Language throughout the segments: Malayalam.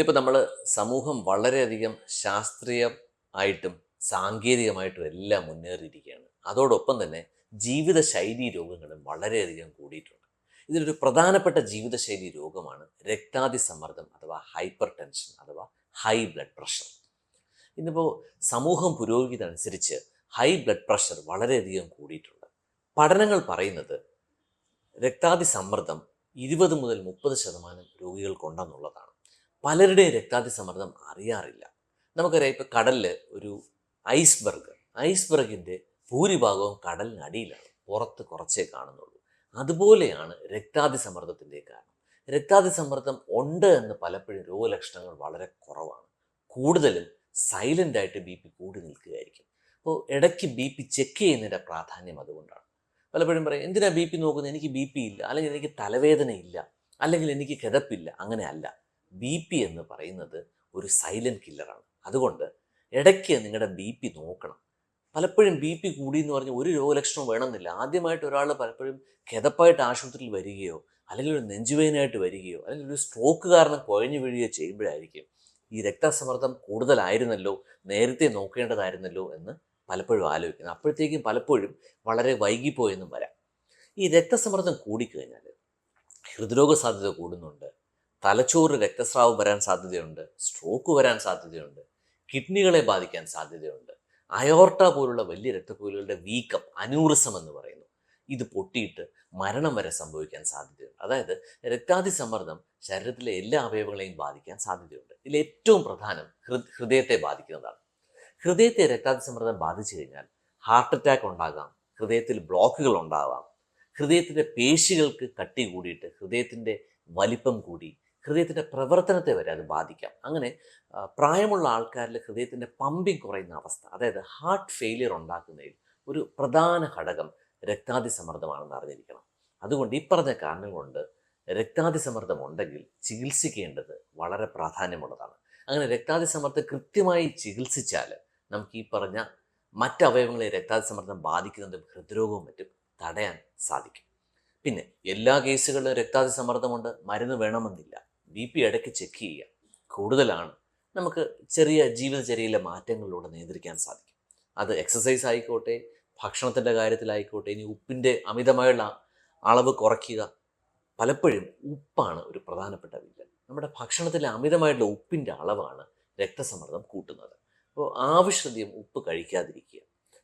ഇന്നിപ്പോൾ നമ്മൾ സമൂഹം വളരെയധികം ശാസ്ത്രീയമായിട്ടും സാങ്കേതികമായിട്ടും എല്ലാം മുന്നേറിയിരിക്കുകയാണ്. അതോടൊപ്പം തന്നെ ജീവിതശൈലി രോഗങ്ങളും വളരെയധികം കൂടിയിട്ടുണ്ട്. ഇതിലൊരു പ്രധാനപ്പെട്ട ജീവിതശൈലി രോഗമാണ് രക്താതിസമ്മർദ്ദം അഥവാ ഹൈപ്പർ ടെൻഷൻ അഥവാ ഹൈ ബ്ലഡ് പ്രഷർ. ഇന്നിപ്പോൾ സമൂഹം പുരോഗതിക്കനുസരിച്ച് ഹൈ ബ്ലഡ് പ്രഷർ വളരെയധികം കൂടിയിട്ടുണ്ട്. പഠനങ്ങൾ പറയുന്നത് രക്താതിസമ്മർദ്ദം 20 മുതൽ 30% രോഗികൾക്കുണ്ടെന്നുള്ളതാണ്. പലരുടെയും രക്താതിസമ്മർദ്ദം അറിയാറില്ല. നമുക്കറിയാം, ഇപ്പോൾ കടലിൽ ഒരു ഐസ്ബർഗിൻ്റെ ഭൂരിഭാഗവും കടലിനടിയിലാണ്, പുറത്ത് കുറച്ചേ കാണുന്നുള്ളൂ. അതുപോലെയാണ് രക്താതിസമ്മർദ്ദത്തിൻ്റെ കാരണം. രക്താതിസമ്മർദ്ദം ഉണ്ട് എന്ന് പലപ്പോഴും രോഗലക്ഷണങ്ങൾ വളരെ കുറവാണ്. കൂടുതലും സൈലൻ്റായിട്ട് BP കൂടി നിൽക്കുകയായിരിക്കും. അപ്പോൾ ഇടയ്ക്ക് BP ചെക്ക് ചെയ്യുന്നതിൻ്റെ പ്രാധാന്യം അതുകൊണ്ടാണ്. പലപ്പോഴും പറയും, എന്തിനാ BP നോക്കുന്നത്, എനിക്ക് BP ഇല്ല, അല്ലെങ്കിൽ എനിക്ക് തലവേദനയില്ല, അല്ലെങ്കിൽ എനിക്ക് കിതപ്പില്ല. അങ്ങനെയല്ല. BP എന്ന് പറയുന്നത് ഒരു സൈലൻറ്റ് കില്ലറാണ്. അതുകൊണ്ട് ഇടയ്ക്ക് നിങ്ങളുടെ BP നോക്കണം. പലപ്പോഴും BP കൂടി എന്ന് പറഞ്ഞ് ഒരു രോഗലക്ഷണവും വേണമെന്നില്ല. ആദ്യമായിട്ട് ഒരാൾ പലപ്പോഴും കിതപ്പായിട്ട് ആശുപത്രിയിൽ വരികയോ, അല്ലെങ്കിൽ ഒരു നെഞ്ചുവേദനയായിട്ട് വരികയോ, അല്ലെങ്കിൽ ഒരു സ്ട്രോക്ക് കാരണം കുഴഞ്ഞു വീഴുകയോ ചെയ്യുമ്പോഴായിരിക്കും ഈ രക്തസമ്മർദ്ദം കൂടുതലായിരുന്നല്ലോ, നേരത്തെ നോക്കേണ്ടതായിരുന്നല്ലോ എന്ന് പലപ്പോഴും ആലോചിക്കുന്നത്. അപ്പോഴത്തേക്കും പലപ്പോഴും വളരെ വൈകിപ്പോയെന്നും വരാം. ഈ രക്തസമ്മർദ്ദം കൂടിക്കഴിഞ്ഞാൽ ഹൃദ്രോഗ സാധ്യത കൂടുന്നുണ്ട്, തലച്ചോറ് രക്തസ്രാവം വരാൻ സാധ്യതയുണ്ട്, സ്ട്രോക്ക് വരാൻ സാധ്യതയുണ്ട്, കിഡ്നികളെ ബാധിക്കാൻ സാധ്യതയുണ്ട്. അയോർട്ട പോലുള്ള വലിയ രക്തക്കുഴലുകളുടെ വീക്കം, അനൂറിസം എന്ന് പറയുന്നു, ഇത് പൊട്ടിയിട്ട് മരണം വരെ സംഭവിക്കാൻ സാധ്യതയുണ്ട്. അതായത് രക്താതിസമ്മർദ്ദം ശരീരത്തിലെ എല്ലാ അവയവങ്ങളെയും ബാധിക്കാൻ സാധ്യതയുണ്ട്. ഇതിൽ ഏറ്റവും പ്രധാനം ഹൃദയത്തെ ബാധിക്കുന്നതാണ്. ഹൃദയത്തെ രക്താതിസമ്മർദ്ദം ബാധിച്ചു കഴിഞ്ഞാൽ ഹാർട്ട് അറ്റാക്ക് ഉണ്ടാകാം, ഹൃദയത്തിൽ ബ്ലോക്കുകൾ ഉണ്ടാവാം, ഹൃദയത്തിൻ്റെ പേശികൾക്ക് കട്ടി കൂടിയിട്ട് ഹൃദയത്തിൻ്റെ വലിപ്പം കൂടി ഹൃദയത്തിൻ്റെ പ്രവർത്തനത്തെ വരെ അത് ബാധിക്കാം. അങ്ങനെ പ്രായമുള്ള ആൾക്കാരിൽ ഹൃദയത്തിൻ്റെ പമ്പിങ് കുറയുന്ന അവസ്ഥ, അതായത് ഹാർട്ട് ഫെയിലിയർ ഉണ്ടാക്കുന്നതിൽ ഒരു പ്രധാന ഘടകം രക്താതിസമ്മർദ്ദമാണെന്ന് അറിഞ്ഞിരിക്കണം. അതുകൊണ്ട് ഈ പറഞ്ഞ കാരണം കൊണ്ട് രക്താതിസമ്മർദ്ദം ഉണ്ടെങ്കിൽ ചികിത്സിക്കേണ്ടത് വളരെ പ്രാധാന്യമുള്ളതാണ്. അങ്ങനെ രക്താതിസമ്മർദ്ദം കൃത്യമായി ചികിത്സിച്ചാൽ നമുക്ക് ഈ പറഞ്ഞ മറ്റവയവങ്ങളെ രക്താതിസമ്മർദ്ദം ബാധിക്കുന്നതും ഹൃദ്രോഗവും മറ്റും തടയാൻ സാധിക്കും. പിന്നെ എല്ലാ കേസുകളിലും രക്താതിസമ്മർദ്ദമുണ്ട്, മരുന്ന് വേണമെന്നില്ല. BP ഇടയ്ക്ക് ചെക്ക് ചെയ്യുക. കൂടുതലാണ് നമുക്ക് ചെറിയ ജീവിതചര്യയിലെ മാറ്റങ്ങളിലൂടെ നിയന്ത്രിക്കാൻ സാധിക്കും. അത് എക്സസൈസ് ആയിക്കോട്ടെ, ഭക്ഷണത്തിൻ്റെ കാര്യത്തിലായിക്കോട്ടെ, ഇനി ഉപ്പിൻ്റെ അമിതമായുള്ള അളവ് കുറയ്ക്കുക. പലപ്പോഴും ഉപ്പാണ് ഒരു പ്രധാനപ്പെട്ട വില്ലൻ. നമ്മുടെ ഭക്ഷണത്തിലെ അമിതമായിട്ടുള്ള ഉപ്പിൻ്റെ അളവാണ് രക്തസമ്മർദ്ദം കൂട്ടുന്നത്. അപ്പോൾ ആവശ്യധികം ഉപ്പ് കഴിക്കാതിരിക്കുക.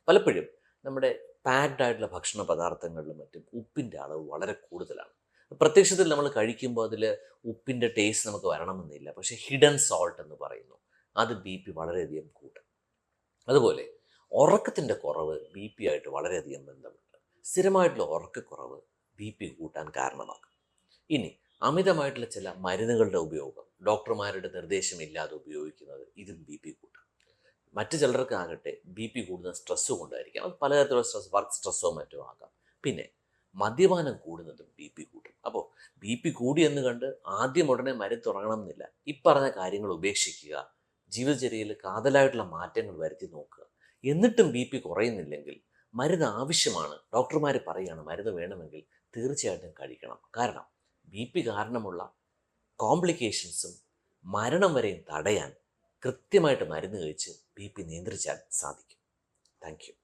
പലപ്പോഴും നമ്മുടെ പാക്ഡ് ആയിട്ടുള്ള ഭക്ഷണ പദാർത്ഥങ്ങളിലും മറ്റും ഉപ്പിൻ്റെ അളവ് വളരെ കൂടുതലാണ്. പ്രത്യക്ഷത്തിൽ നമ്മൾ കഴിക്കുമ്പോൾ അതിൽ ഉപ്പിൻ്റെ ടേസ്റ്റ് നമുക്ക് വരണമെന്നില്ല, പക്ഷേ ഹിഡൻ സോൾട്ട് എന്ന് പറയുന്നു, അത് BP വളരെയധികം കൂട്ടും. അതുപോലെ ഉറക്കത്തിൻ്റെ കുറവ് BP ആയിട്ട് വളരെയധികം ബന്ധമുണ്ട്. സ്ഥിരമായിട്ടുള്ള ഉറക്കക്കുറവ് BP കൂട്ടാൻ കാരണമാകും. ഇനി അമിതമായിട്ടുള്ള ചില മരുന്നുകളുടെ ഉപയോഗം, ഡോക്ടർമാരുടെ നിർദ്ദേശമില്ലാതെ ഉപയോഗിക്കുന്നത്, ഇതും BP കൂട്ടും. മറ്റു ചിലർക്കാകട്ടെ BP കൂടുന്ന സ്ട്രെസ്സ് കൊണ്ടായിരിക്കാം. അത് പലതരത്തിലുള്ള സ്ട്രെസ്, വർക്ക് സ്ട്രെസ്സോ മറ്റോ ആകാം. പിന്നെ മദ്യപാനം കൂടുന്നതും BP കൂട്ടും. അപ്പോൾ BP കൂടിയെന്ന് കണ്ട് ആദ്യം ഉടനെ മരുന്ന് തുടങ്ങണം എന്നില്ല. ഈ പറഞ്ഞ കാര്യങ്ങൾ ഉപേക്ഷിക്കുക, ജീവിതചര്യയിൽ കാതലായിട്ടുള്ള മാറ്റങ്ങൾ വരുത്തി നോക്കുക. എന്നിട്ടും BP കുറയുന്നില്ലെങ്കിൽ മരുന്ന് ആവശ്യമാണ്, ഡോക്ടർമാർ പറയുകയാണ് മരുന്ന് വേണമെങ്കിൽ തീർച്ചയായിട്ടും കഴിക്കണം. കാരണം BP കാരണമുള്ള കോംപ്ലിക്കേഷൻസും മരണം വരെയും തടയാൻ കൃത്യമായിട്ട് മരുന്ന് കഴിച്ച് BP നിയന്ത്രിച്ചാൽ സാധിക്കും. Thank you.